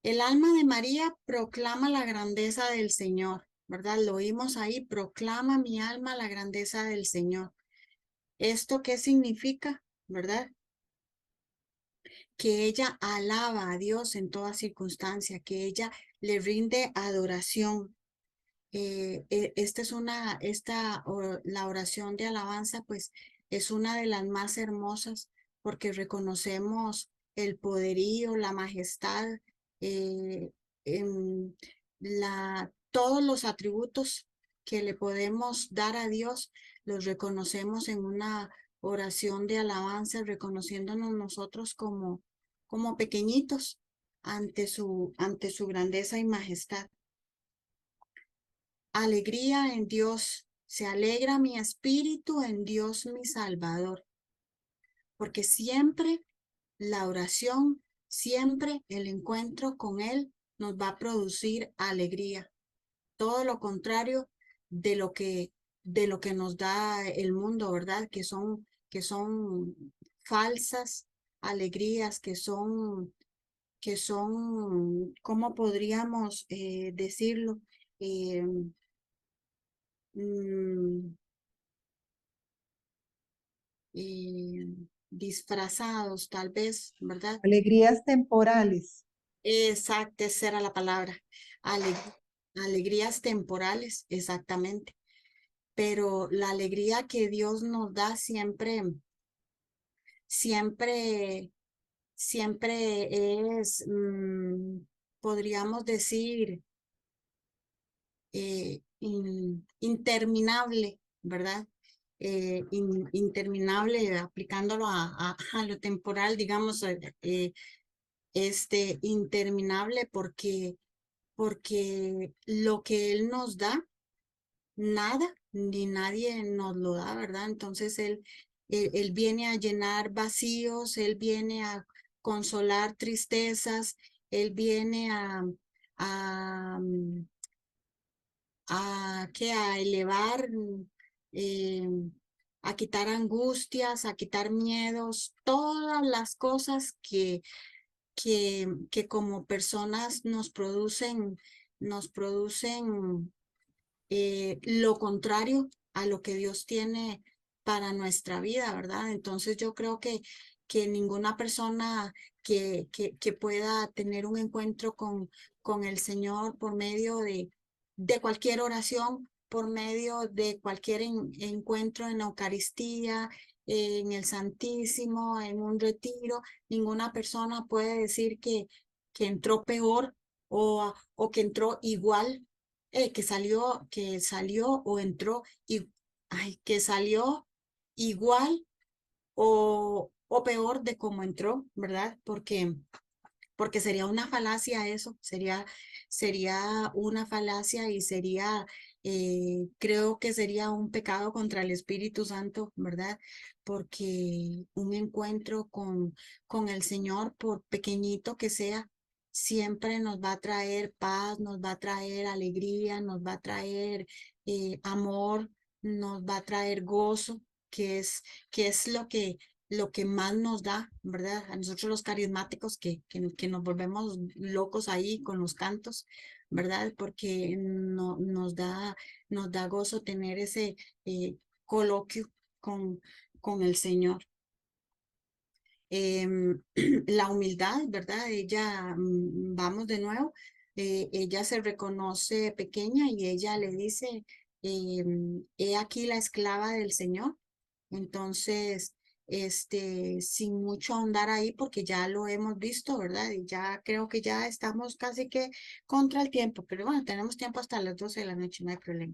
El alma de María proclama la grandeza del Señor, ¿verdad? Lo oímos ahí, proclama mi alma la grandeza del Señor. ¿Esto qué significa, verdad? Que ella alaba a Dios en toda circunstancia, que ella le rinde adoración. Esta es la oración de alabanza, pues es una de las más hermosas porque reconocemos el poderío, la majestad, eh, em, todos los atributos que le podemos dar a Dios, los reconocemos en una oración de alabanza, reconociéndonos nosotros como pequeñitos ante su grandeza y majestad. Alegría en Dios, se alegra mi espíritu en Dios mi Salvador, porque siempre la oración, siempre el encuentro con Él nos va a producir alegría. Todo lo contrario de de lo que nos da el mundo, ¿verdad? Que son falsas alegrías, que son, ¿cómo podríamos decirlo? Eh, mm, disfrazados, tal vez, ¿verdad? Alegrías temporales. Exacto, esa era la palabra. Alegrías temporales, exactamente. Pero la alegría que Dios nos da siempre, siempre es, podríamos decir, interminable, ¿verdad? Interminable, aplicándolo a lo temporal, digamos, interminable porque lo que Él nos da, nada ni nadie nos lo da, ¿verdad? Entonces Él viene a llenar vacíos, Él viene a consolar tristezas, Él viene a, a elevar, eh, a quitar angustias, a quitar miedos, todas las cosas que como personas nos producen lo contrario a lo que Dios tiene para nuestra vida, ¿verdad? Entonces yo creo que ninguna persona que pueda tener un encuentro con el Señor por medio de cualquier oración, por medio de cualquier encuentro en la Eucaristía, en el Santísimo, en un retiro, ninguna persona puede decir que entró peor o que entró igual, que salió o entró, y, ay, que salió igual o peor de cómo entró, ¿verdad? Porque sería una falacia eso, sería una falacia y creo que sería un pecado contra el Espíritu Santo, ¿verdad? Porque un encuentro con el Señor, por pequeñito que sea, siempre nos va a traer paz, nos va a traer alegría, nos va a traer amor, nos va a traer gozo, que es lo que más nos da, ¿verdad? A nosotros los carismáticos que nos volvemos locos ahí con los cantos, ¿verdad? Porque nos da gozo tener ese coloquio con, con el Señor. La humildad, ¿verdad? Ella, vamos de nuevo, ella se reconoce pequeña y ella le dice, he aquí la esclava del Señor. Entonces, sin mucho ahondar ahí, porque ya lo hemos visto, ¿verdad? Y ya creo que ya estamos casi que contra el tiempo, pero bueno, tenemos tiempo hasta las 12 de la noche, no hay problema.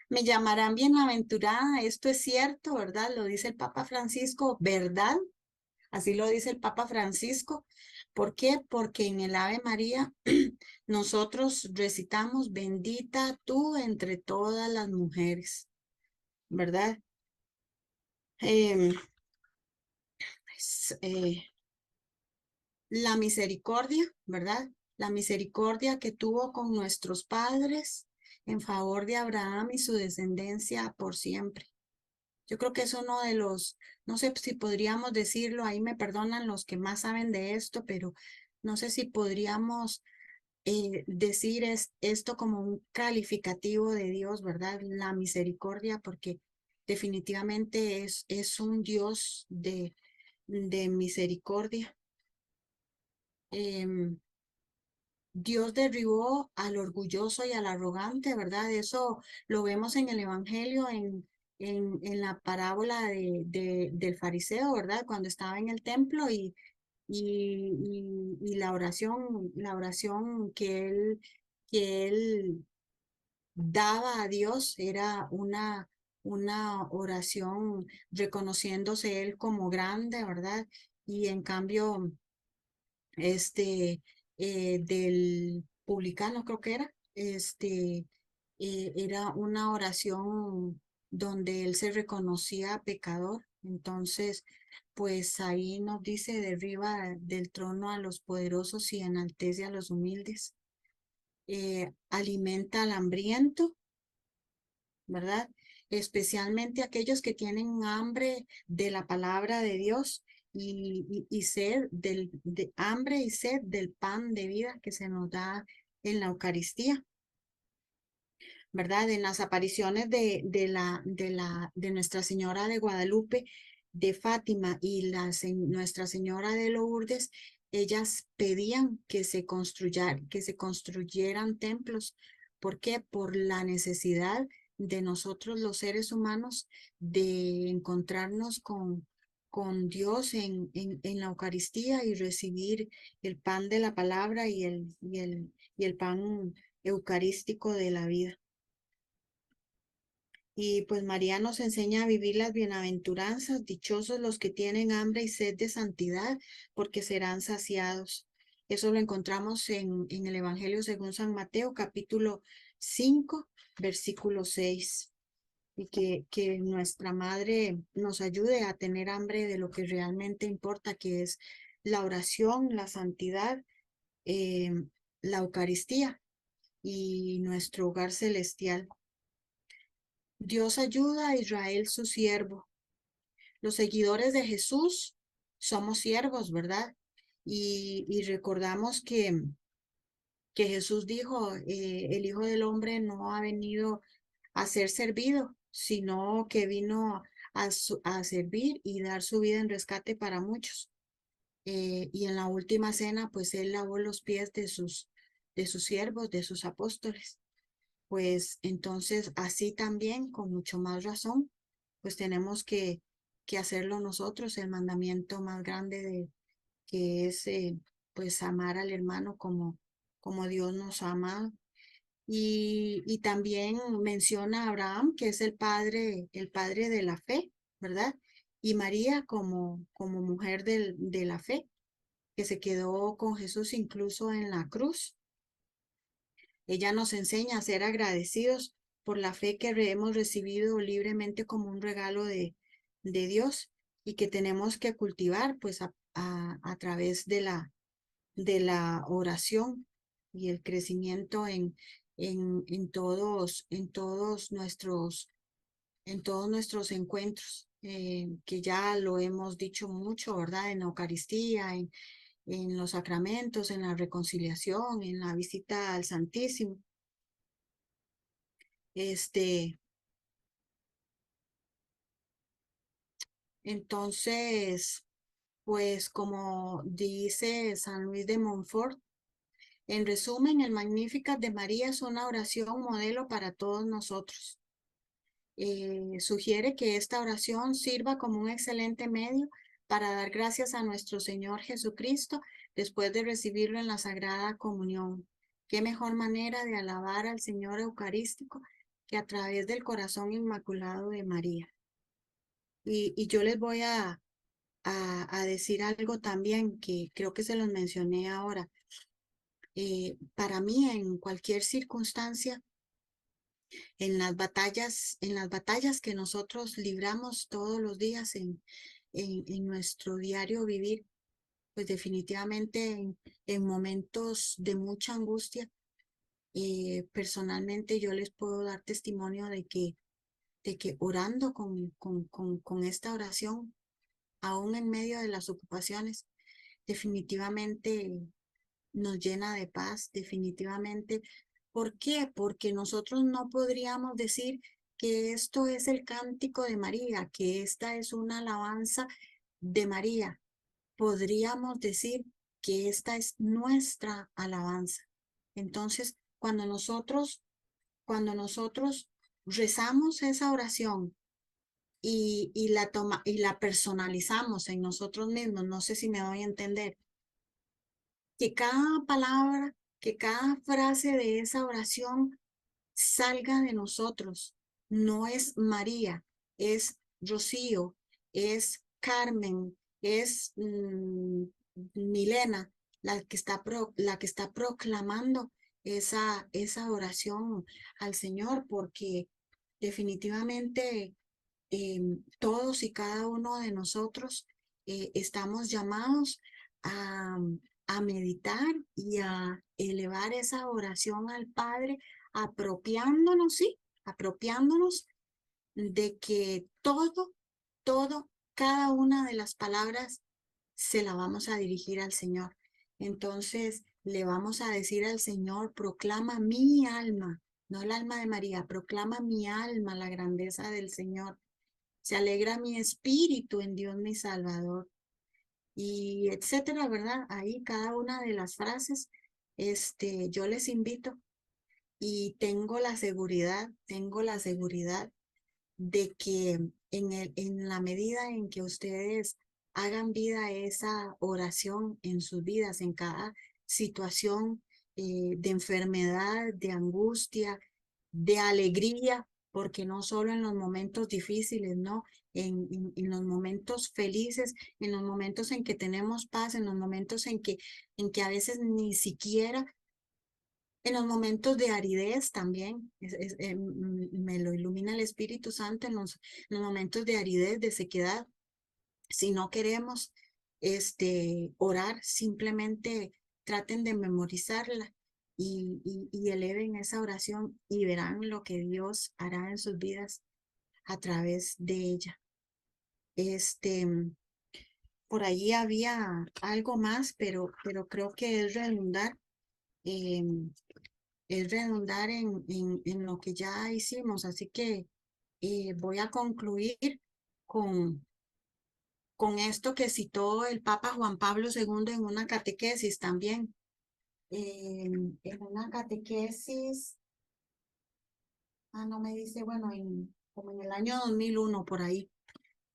Me llamarán bienaventurada, esto es cierto, ¿verdad? Lo dice el Papa Francisco, ¿verdad? Así lo dice el Papa Francisco. ¿Por qué? Porque en el Ave María nosotros recitamos, bendita tú entre todas las mujeres, ¿verdad? Em, es, la misericordia, ¿verdad? La misericordia que tuvo con nuestros padres en favor de Abraham y su descendencia por siempre. Yo creo que es uno de los, no sé si podríamos decirlo, ahí me perdonan los que más saben de esto, pero no sé si podríamos decir esto como un calificativo de Dios, ¿verdad? La misericordia, porque definitivamente es un Dios de misericordia. Em, Dios derribó al orgulloso y al arrogante, ¿verdad? Eso lo vemos en el Evangelio, en la parábola del fariseo, ¿verdad? Cuando estaba en el templo y la oración que él daba a Dios era una oración reconociéndose él como grande, ¿verdad? Y en cambio del publicano, creo que era, era una oración donde él se reconocía pecador. Entonces, pues ahí nos dice, derriba del trono a los poderosos y enaltece a los humildes. Alimenta al hambriento, ¿verdad? Especialmente aquellos que tienen hambre de la palabra de Dios y sed de hambre y sed del pan de vida que se nos da en la Eucaristía, ¿verdad? En las apariciones de Nuestra Señora de Guadalupe, de Fátima y Nuestra Señora de Lourdes, ellas pedían que se construyeran templos. ¿Por qué? Por la necesidad de nosotros los seres humanos de encontrarnos con Dios en la Eucaristía y recibir el pan de la palabra y el pan eucarístico de la vida. Y pues María nos enseña a vivir las bienaventuranzas, dichosos los que tienen hambre y sed de santidad, porque serán saciados. Eso lo encontramos en el Evangelio según San Mateo, capítulo 5, versículo 6. Y que nuestra Madre nos ayude a tener hambre de lo que realmente importa, que es la oración, la santidad, eh, la Eucaristía y nuestro hogar celestial. Dios ayuda a Israel su siervo. Los seguidores de Jesús somos siervos, ¿verdad? Y recordamos que Jesús dijo, el Hijo del Hombre no ha venido a ser servido, sino que vino a servir y dar su vida en rescate para muchos. Y en la última cena, pues él lavó los pies de sus siervos, de sus apóstoles. Pues entonces así también, con mucho más razón, pues tenemos que hacerlo nosotros, el mandamiento más grande que es pues amar al hermano como Dios nos ama. Y también menciona a Abraham, que es el padre de la fe, ¿verdad? Y María como mujer de la fe, que se quedó con Jesús incluso en la cruz. Ella nos enseña a ser agradecidos por la fe que hemos recibido libremente como un regalo de Dios y que tenemos que cultivar pues a través de la oración y el crecimiento en todos nuestros encuentros, que ya lo hemos dicho mucho, ¿verdad? En la Eucaristía, en los sacramentos, en la reconciliación, en la visita al Santísimo. Entonces, pues como dice San Luis de Montfort, en resumen, el Magnificat de María es una oración modelo para todos nosotros. Sugiere que esta oración sirva como un excelente medio para dar gracias a nuestro Señor Jesucristo después de recibirlo en la Sagrada Comunión. Qué mejor manera de alabar al Señor Eucarístico que a través del corazón inmaculado de María. Y yo les voy a decir algo también que creo que se los mencioné ahora. Para mí, en cualquier circunstancia, en las batallas que nosotros libramos todos los días en nuestro diario vivir, pues definitivamente en momentos de mucha angustia, personalmente yo les puedo dar testimonio de que orando con esta oración, aún en medio de las ocupaciones, definitivamente nos llena de paz, definitivamente. ¿Por qué? Porque nosotros no podríamos decir que esto es el cántico de María, que esta es una alabanza de María. Podríamos decir que esta es nuestra alabanza. Entonces, cuando nosotros rezamos esa oración y la personalizamos en nosotros mismos, no sé si me doy a entender, que cada palabra, que cada frase de esa oración salga de nosotros. No es María, es Rocío, es Carmen, es Milena, la que está proclamando esa oración al Señor, porque definitivamente todos y cada uno de nosotros estamos llamados a, a meditar y a elevar esa oración al Padre, apropiándonos, sí, apropiándonos de que cada una de las palabras se la vamos a dirigir al Señor. Entonces le vamos a decir al Señor, proclama mi alma, no el alma de María, proclama mi alma la grandeza del Señor. Se alegra mi espíritu en Dios mi Salvador. Y etcétera, ¿verdad? Ahí cada una de las frases, yo les invito y tengo la seguridad de que en la medida en que ustedes hagan vida esa oración en sus vidas, en cada situación de enfermedad, de angustia, de alegría, porque no solo en los momentos difíciles, ¿no? En los momentos felices, en los momentos en que tenemos paz, en los momentos en que a veces ni siquiera en los momentos de aridez también, me lo ilumina el Espíritu Santo en los momentos de aridez, de sequedad. Si no queremos orar, simplemente traten de memorizarla y eleven esa oración y verán lo que Dios hará en sus vidas a través de ella. Por allí había algo más, pero creo que em, es redundar en lo que ya hicimos. Así que voy a concluir con, con esto que citó el Papa Juan Pablo II en una catequesis también. En una catequesis, no me dice, bueno, como en el año 2001 por ahí,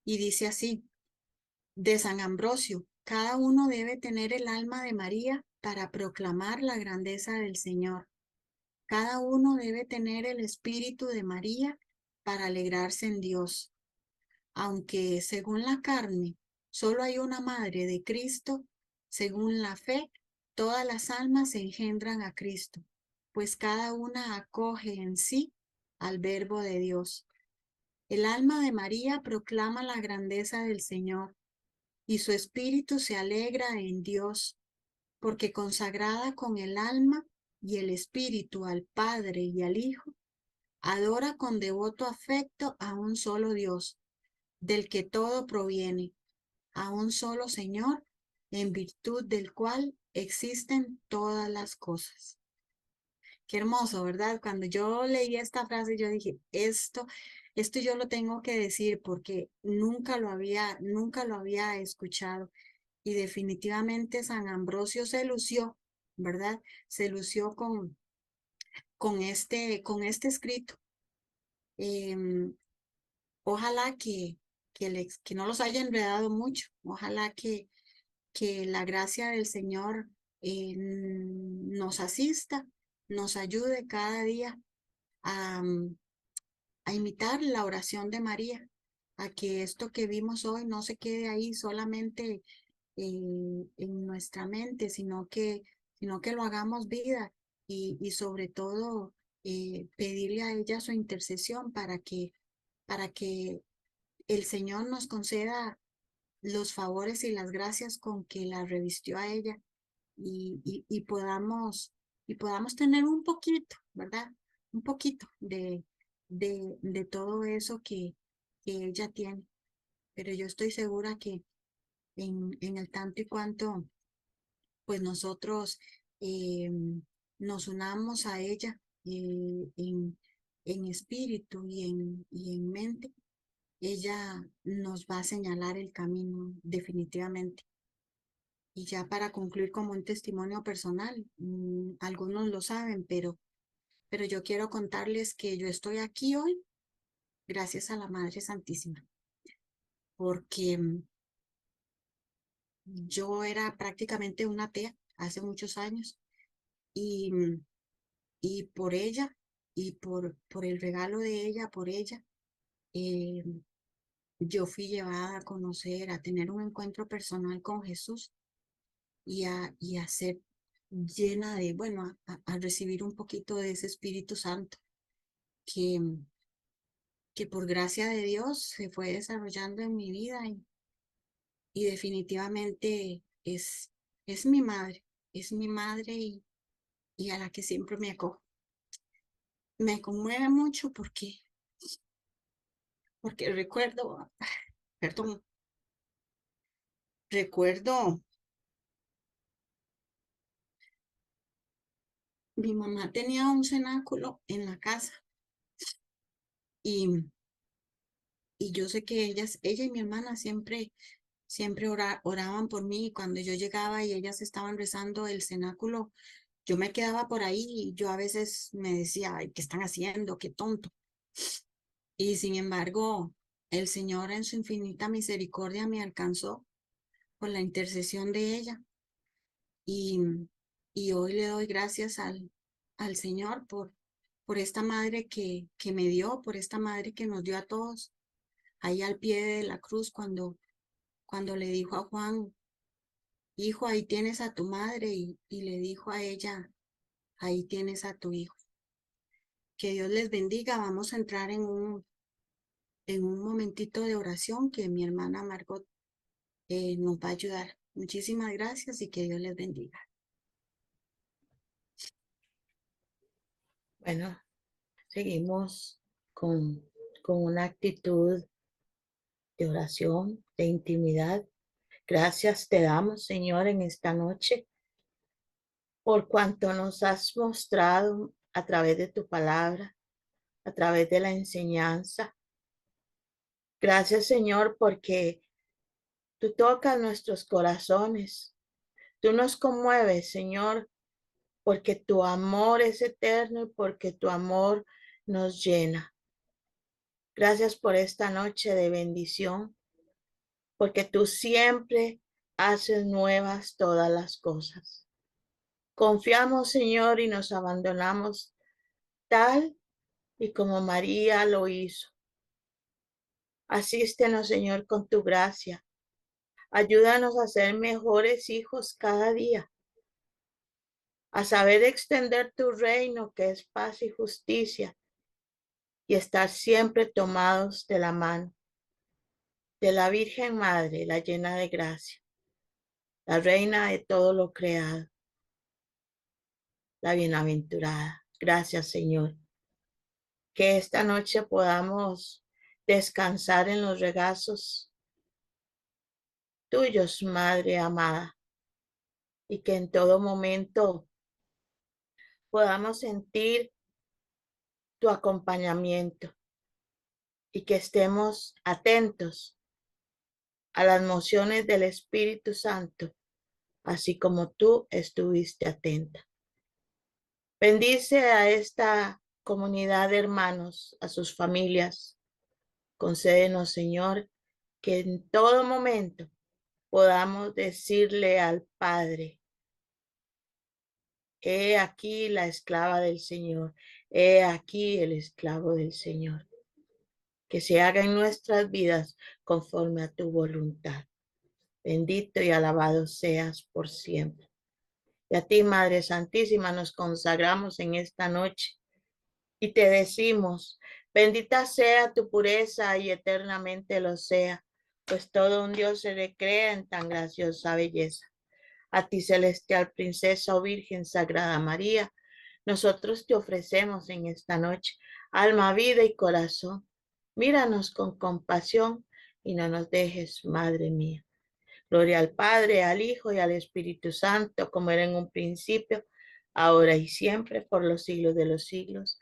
y dice así, de San Ambrosio, cada uno debe tener el alma de María para proclamar la grandeza del Señor. Cada uno debe tener el espíritu de María para alegrarse en Dios. Aunque según la carne solo hay una madre de Cristo, según la fe, todas las almas se engendran a Cristo, pues cada una acoge en sí al Verbo de Dios. El alma de María proclama la grandeza del Señor y su espíritu se alegra en Dios, porque consagrada con el alma y el espíritu al Padre y al Hijo, adora con devoto afecto a un solo Dios, del que todo proviene, a un solo Señor, en virtud del cual existen todas las cosas. Qué hermoso, ¿verdad? Cuando yo leí esta frase, yo dije, esto yo lo tengo que decir porque nunca lo había escuchado. Y definitivamente San Ambrosio se lució, ¿verdad? Se lució con este escrito. Em, Ojalá que no los haya enredado mucho. Ojalá que la gracia del Señor nos asista, nos ayude cada día a, a imitar la oración de María, a que esto que vimos hoy no se quede ahí solamente en nuestra mente, sino que lo hagamos vida y sobre todo pedirle a ella su intercesión para que el Señor nos conceda los favores y las gracias con que la revistió a ella y y podamos tener un poquito, ¿verdad? Un poquito de todo eso que ella tiene. Pero yo estoy segura que en el tanto y cuanto, pues nosotros eh, nos unamos a ella en espíritu y en mente, ella nos va a señalar el camino definitivamente. Y ya para concluir como un testimonio personal, algunos lo saben, pero yo quiero contarles que yo estoy aquí hoy gracias a la Madre Santísima, porque yo era prácticamente una atea hace muchos años y, y por ella y por el regalo de ella, por ella, eh, yo fui llevada a conocer, a tener un encuentro personal con Jesús y a ser llena de, bueno, a recibir un poquito de ese Espíritu Santo que, que por gracia de Dios se fue desarrollando en mi vida y definitivamente es mi madre y a la que siempre me acojo. Me conmueve mucho porque recuerdo, perdón, recuerdo, mi mamá tenía un cenáculo en la casa y, y yo sé que ella y mi hermana siempre oraban por mí y cuando yo llegaba y ellas estaban rezando el cenáculo, yo me quedaba por ahí y yo a veces me decía, ay, ¿qué están haciendo? Qué tonto. Y sin embargo, el Señor en su infinita misericordia me alcanzó con la intercesión de ella y, y hoy le doy gracias al Señor por esta madre que me dio, por esta madre que nos dio a todos, ahí al pie de la cruz cuando le dijo a Juan, hijo, ahí tienes a tu madre y le dijo a ella, ahí tienes a tu hijo. Que Dios les bendiga. Vamos a entrar en un momentito de oración que mi hermana Margot nos va a ayudar. Muchísimas gracias y que Dios les bendiga. Bueno, seguimos con una actitud de oración, de intimidad. Gracias te damos, Señor, en esta noche, por cuanto nos has mostrado a través de tu palabra, a través de la enseñanza. Gracias, Señor, porque tú tocas nuestros corazones. Tú nos conmueves, Señor, porque tu amor es eterno y porque tu amor nos llena. Gracias por esta noche de bendición, porque tú siempre haces nuevas todas las cosas. Confiamos, Señor, y nos abandonamos tal y como María lo hizo. Asístenos, Señor, con tu gracia. Ayúdanos a ser mejores hijos cada día, a saber extender tu reino, que es paz y justicia, y estar siempre tomados de la mano de la Virgen Madre, la llena de gracia, la reina de todo lo creado, la bienaventurada. Gracias, Señor. Que esta noche podamos descansar en los regazos tuyos, Madre amada, y que en todo momento podamos sentir tu acompañamiento y que estemos atentos a las mociones del Espíritu Santo, así como tú estuviste atenta. Bendice a esta comunidad de hermanos, a sus familias. Concédenos, Señor, que en todo momento podamos decirle al Padre: he aquí la esclava del Señor, he aquí el esclavo del Señor. Que se haga en nuestras vidas conforme a tu voluntad. Bendito y alabado seas por siempre. Y a ti, Madre Santísima, nos consagramos en esta noche y te decimos: bendita sea tu pureza y eternamente lo sea, pues todo un Dios se recrea en tan graciosa belleza. A ti, celestial princesa o Virgen Sagrada María, nosotros te ofrecemos en esta noche alma, vida y corazón. Míranos con compasión y no nos dejes, Madre mía. Gloria al Padre, al Hijo y al Espíritu Santo, como era en un principio, ahora y siempre, por los siglos de los siglos.